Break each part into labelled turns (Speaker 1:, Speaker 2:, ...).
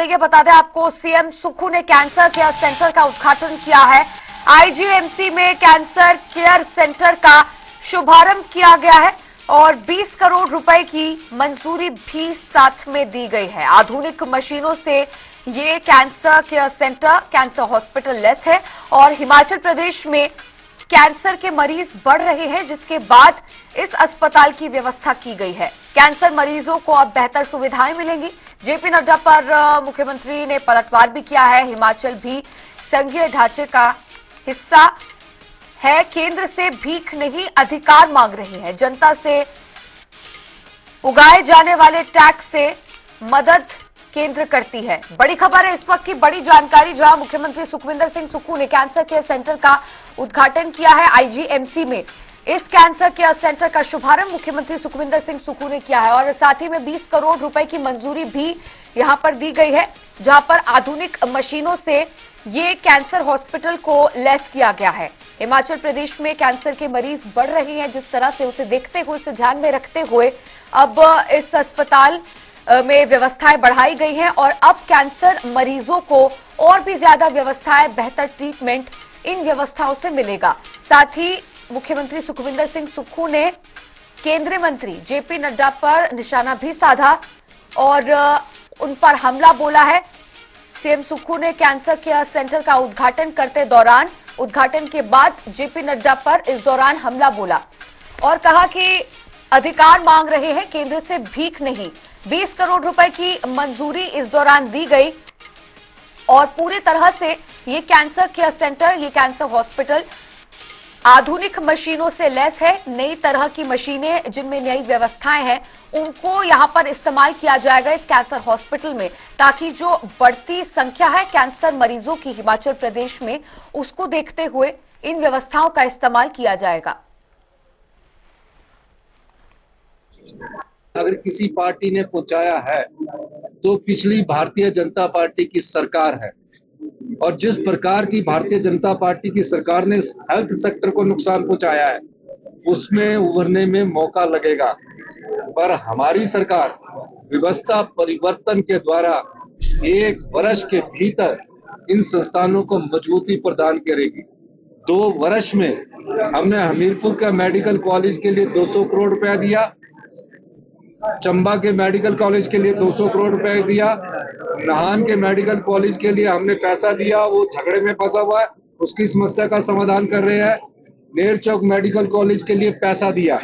Speaker 1: आइए बता दें आपको, सीएम सुक्खू ने कैंसर केयर सेंटर का उद्घाटन किया है। आईजीएमसी में कैंसर केयर सेंटर का शुभारंभ किया गया है और 20 करोड़ रुपए की मंजूरी भी साथ में दी गई है। आधुनिक मशीनों से ये cancer care centre, cancer hospital less है और हिमाचल प्रदेश में कैंसर के मरीज बढ़ रहे हैं, जिसके बाद इस अस्पताल की व्यवस्था की गई है। कैंसर मरीजों को अब बेहतर सुविधाएं मिलेंगी। जेपी नड्डा पर मुख्यमंत्री ने पलटवार भी किया है। हिमाचल भी संघीय ढांचे का हिस्सा है, केंद्र से भीख नहीं अधिकार मांग रही है। जनता से उगाए जाने वाले टैक्स से मदद केंद्र करती है। बड़ी खबर है इस वक्त की, बड़ी जानकारी, जहां मुख्यमंत्री सुखविंदर सिंह सुक्खू ने कैंसर केयर सेंटर का उद्घाटन किया है आईजीएमसी में। इस कैंसर केयर सेंटर का शुभारंभ मुख्यमंत्री सुखविंदर सिंह सुक्खू ने किया है और साथ ही में 20 करोड़ रुपए की मंजूरी भी यहां पर दी गई है, जहां पर आधुनिक मशीनों से ये कैंसर हॉस्पिटल को लैस किया गया है। हिमाचल प्रदेश में कैंसर के मरीज बढ़ रहे हैं, जिस तरह से उसे देखते हुए, उसे ध्यान में रखते हुए अब इस अस्पताल में व्यवस्थाएं बढ़ाई गई हैं और अब कैंसर मरीजों को और भी ज्यादा व्यवस्थाएं, बेहतर ट्रीटमेंट इन व्यवस्थाओं से मिलेगा। साथ ही मुख्यमंत्री सुखविंदर सिंह सुक्खू ने केंद्रीय मंत्री जेपी नड्डा पर निशाना भी साधा और उन पर हमला बोला है। सीएम सुक्खू ने कैंसर केयर सेंटर का उद्घाटन करते दौरान, उद्घाटन के बाद जेपी नड्डा पर इस दौरान हमला बोला और कहा कि अधिकार मांग रहे हैं, केंद्र से भीख नहीं। 20 करोड़ रुपए की मंजूरी इस दौरान दी गई और पूरी तरह से ये कैंसर केयर सेंटर, ये कैंसर हॉस्पिटल आधुनिक मशीनों से लैस है। नई तरह की मशीनें जिनमें नई व्यवस्थाएं हैं, उनको यहां पर इस्तेमाल किया जाएगा इस कैंसर हॉस्पिटल में, ताकि जो बढ़ती संख्या है कैंसर मरीजों की हिमाचल प्रदेश में, उसको देखते हुए इन व्यवस्थाओं का इस्तेमाल किया जाएगा।
Speaker 2: अगर किसी पार्टी ने पहुंचाया है तो पिछली भारतीय जनता पार्टी की सरकार है और जिस प्रकार की भारतीय जनता पार्टी की सरकार ने हेल्थ सेक्टर को नुकसान पहुंचाया है, उसमें उभरने में मौका लगेगा। पर हमारी सरकार व्यवस्था परिवर्तन के द्वारा 1 वर्ष के भीतर इन संस्थानों को मजबूती प्रदान करेगी। 2 वर्ष में हमने हमीरपुर का मेडिकल कॉलेज के लिए 200 करोड़ रुपया दिया, चंबा के मेडिकल कॉलेज के लिए 200 करोड़ रुपए दिया, नाहन के मेडिकल कॉलेज के लिए हमने पैसा दिया, वो झगड़े में फंसा हुआ है, उसकी समस्या का समाधान कर रहे हैं। नेर चौक मेडिकल कॉलेज के लिए पैसा दिया,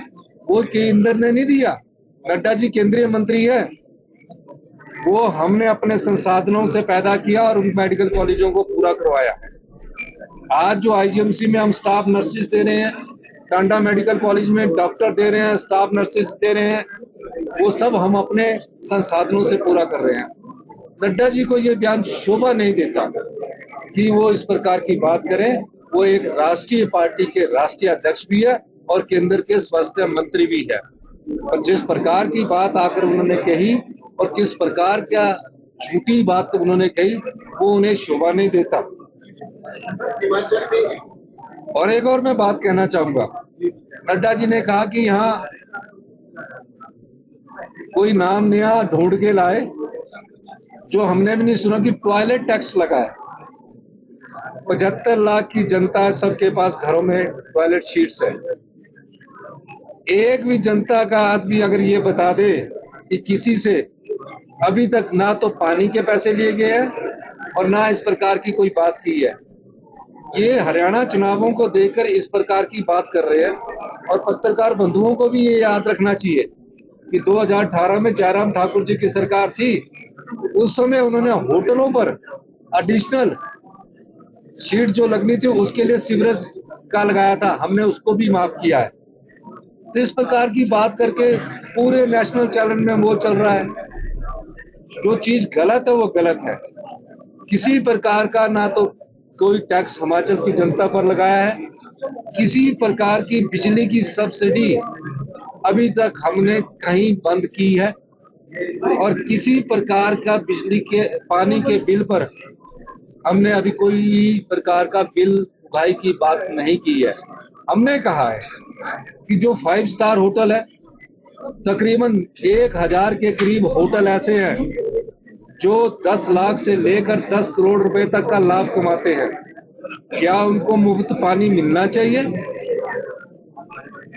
Speaker 2: वो केंद्र ने नहीं दिया। नड्डा जी केंद्रीय मंत्री है, वो हमने अपने संसाधनों से पैदा किया और उन मेडिकल कॉलेजों को पूरा करवाया है। आज जो आईजीएमसी में हम स्टाफ नर्सेज दे रहे हैं, टांडा मेडिकल कॉलेज में डॉक्टर दे रहे हैं, स्टाफ नर्सेज दे रहे हैं, वो सब हम अपने संसाधनों से पूरा कर रहे हैं। नड्डा जी को ये बयान शोभा नहीं देता कि वो इस प्रकार की बात करें। वो एक राष्ट्रीय पार्टी के राष्ट्रीय अध्यक्ष भी है और केंद्र के स्वास्थ्य मंत्री भी है, और जिस प्रकार की बात आकर उन्होंने कही और किस प्रकार का झूठी बात उन्होंने कही, वो उन्हें शोभा नहीं देता। और एक और मैं बात कहना चाहूंगा, नड्डा जी ने कहा कि यहाँ कोई नाम नया ढूंढ के लाए, जो हमने भी नहीं सुना, कि टॉयलेट टैक्स लगा है। 75 लाख की जनता है, सबके पास घरों में टॉयलेट शीट्स है। एक भी जनता का आदमी अगर ये बता दे कि किसी से अभी तक ना तो पानी के पैसे लिए गए हैं और ना इस प्रकार की कोई बात की है। ये हरियाणा चुनावों को देखकर इस प्रकार की बात कर रहे हैं और पत्रकार बंधुओं को भी ये याद रखना चाहिए कि 2018 में जयराम ठाकुर जी की सरकार थी, उस समय उन्होंने होटलों पर एडिशनल शीट जो लगनी थी उसके लिए सीवरेज का लगाया था, हमने उसको भी माफ किया है। तो इस प्रकार की बात करके पूरे नेशनल चैनल में वो चल रहा है। जो चीज गलत है वो गलत है। किसी प्रकार का ना तो कोई टैक्स हिमाचल की जनता पर लगाया है, किसी प्रकार की बिजली की सब्सिडी अभी तक हमने कहीं बंद की है, और किसी प्रकार का बिजली के पानी के बिल पर हमने अभी कोई प्रकार का बिल उगाही की बात नहीं की है। हमने कहा है कि जो 5 स्टार होटल है, तकरीबन 1000 के करीब होटल ऐसे हैं जो 10 लाख से लेकर 10 करोड़ रुपए तक का लाभ कमाते हैं, क्या उनको मुफ्त पानी मिलना चाहिए?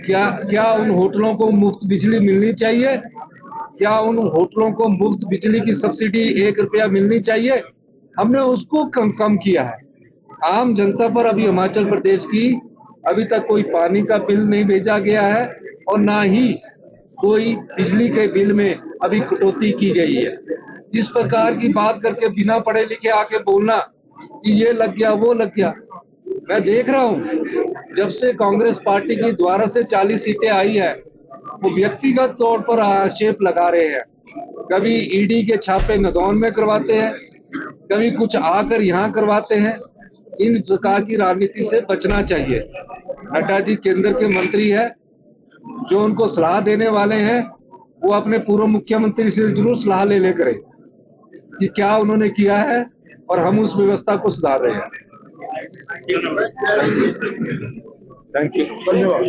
Speaker 2: क्या उन होटलों को मुफ्त बिजली मिलनी चाहिए? क्या उन होटलों को मुफ्त बिजली की सब्सिडी 1 रुपया मिलनी चाहिए? हमने उसको कम किया है। आम जनता पर अभी हिमाचल प्रदेश की अभी तक कोई पानी का बिल नहीं भेजा गया है और ना ही कोई बिजली के बिल में अभी कटौती की गई है। इस प्रकार की बात करके बिना पढ़े लिखे आके बोलना कि ये लग गया वो लग गया। मैं देख रहा हूँ जब से कांग्रेस पार्टी की द्वारा से 40 सीटें आई है, वो व्यक्तिगत तौर पर आक्षेप लगा रहे हैं। कभी ईडी के छापे नदौन में करवाते हैं, कभी कुछ आकर यहाँ करवाते हैं। इन प्रकार की राजनीति से बचना चाहिए। नड्डा जी केंद्र के मंत्री है, जो उनको सलाह देने वाले हैं वो अपने पूर्व मुख्यमंत्री से जरूर सलाह ले करें कि क्या उन्होंने किया है और हम उस व्यवस्था को सुधार रहे हैं। Thank you. धन्यवाद।